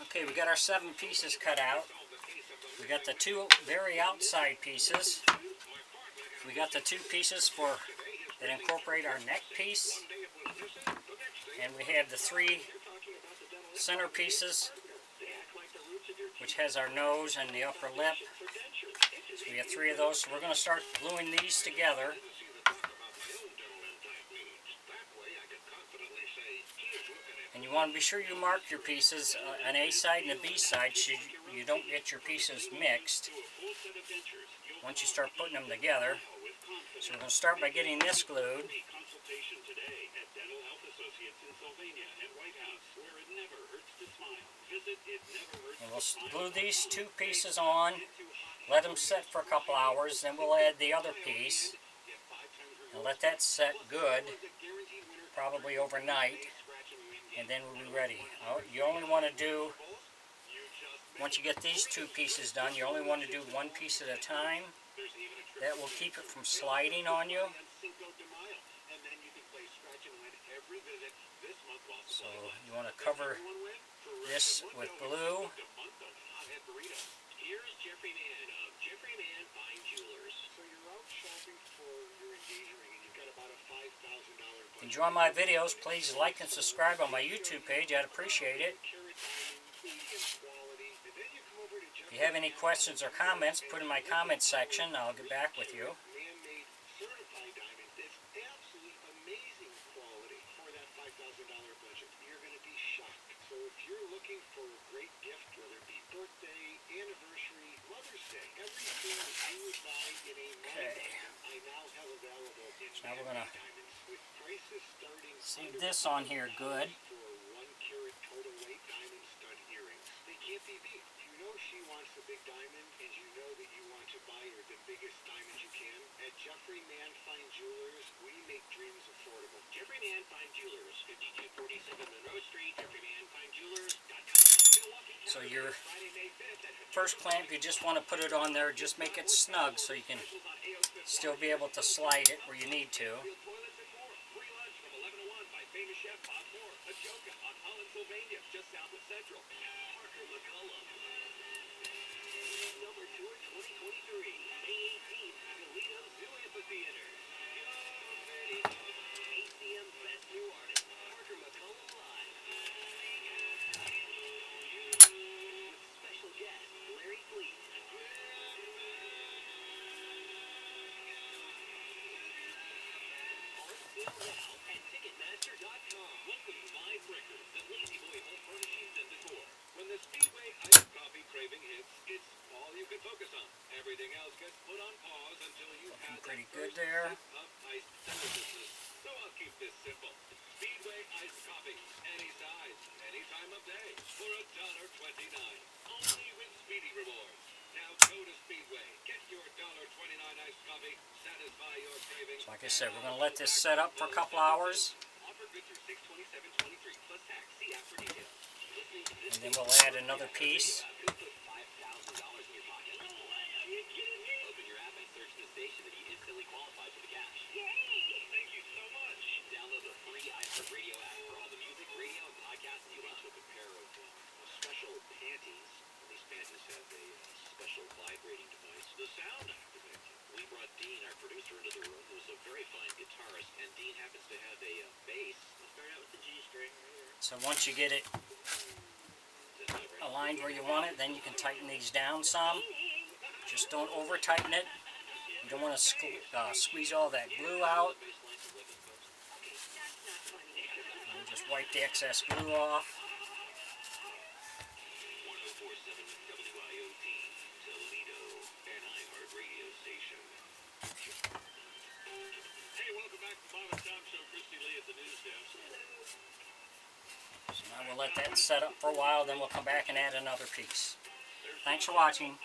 Okay, we got our 7 pieces cut out. We got the 2 very outside pieces. We got the 2 pieces that incorporate our neck piece. And we have the 3 center pieces, which has our nose and the upper lip. So we have 3 of those. So we're going to start gluing these together. And you want to be sure you mark your pieces, an A side and a B side, so you don't get your pieces mixed once you start putting them together. So we're going to start by getting this glued. And we'll glue these 2 pieces on, let them set for a couple hours, then we'll add the other piece and let that set good, probably overnight, and then we'll be ready. You only want to do, once you get these 2 pieces done, you only want to do 1 piece at a time. That will keep it from sliding on you. So you want to cover this with glue. If you enjoy my videos, please like and subscribe on my YouTube page. I'd appreciate it. If you have any questions or comments, put in my comment section. I'll get back with you. So if you're looking for a great gift, whether it be birthday, anniversary, Mother's Day, everything that you would buy in a I now have available in now we're going to with prices starting see this on here good. for 1-carat total weight diamond stud earrings. They can't be beat. You know she wants the big diamond, and you know that you want to buy her the biggest diamond you can. At Jeffrey Mann Fine Jewelers, we make dreams affordable. Jeffrey Mann Fine Jewelers, 5247 Monroe Street, JeffreyMannFineJewelers.com. So your first clamp, you just want to put it on there, just make it snug so you can still be able to slide it where you need to. When the Speedway iced coffee craving hits, it's all you can focus on. Everything else gets put on pause until you have Pretty good there. of iced deliciousness. So I'll keep this simple. Speedway iced coffee, any size, any time of day, for $1.29. Only with Speedy Rewards. Now go to Speedway, get your $1.29 iced coffee, satisfy your cravings. So like I said, we're going to let this set up for a couple hours. Offer good through 6/27/23 plus tax. See app for details. And then we'll add another piece. Open your app and search the station and you instantly qualify for the cash. Yay! Thank you so much. Download the free iHeartRadio app for all the music, radio, and podcasts you love. Took a pair of special panties. These panties have a special vibrating device. The sound activates. We brought Dean, our producer, into the room, who's a very fine guitarist, and Dean happens to have a bass. We'll start out with the G string right here. So once you get it aligned where you want it, then you can tighten these down some. Just don't over tighten it. You don't want to squeeze all that glue out. And just wipe the excess glue off. 1047 WIOD, Toledo, an iHeart radio station. Hey, welcome back to Bob and Tom Show. Christy Lee at the news desk. So now we'll let that set up for a while, then we'll come back and add another piece. Thanks for watching.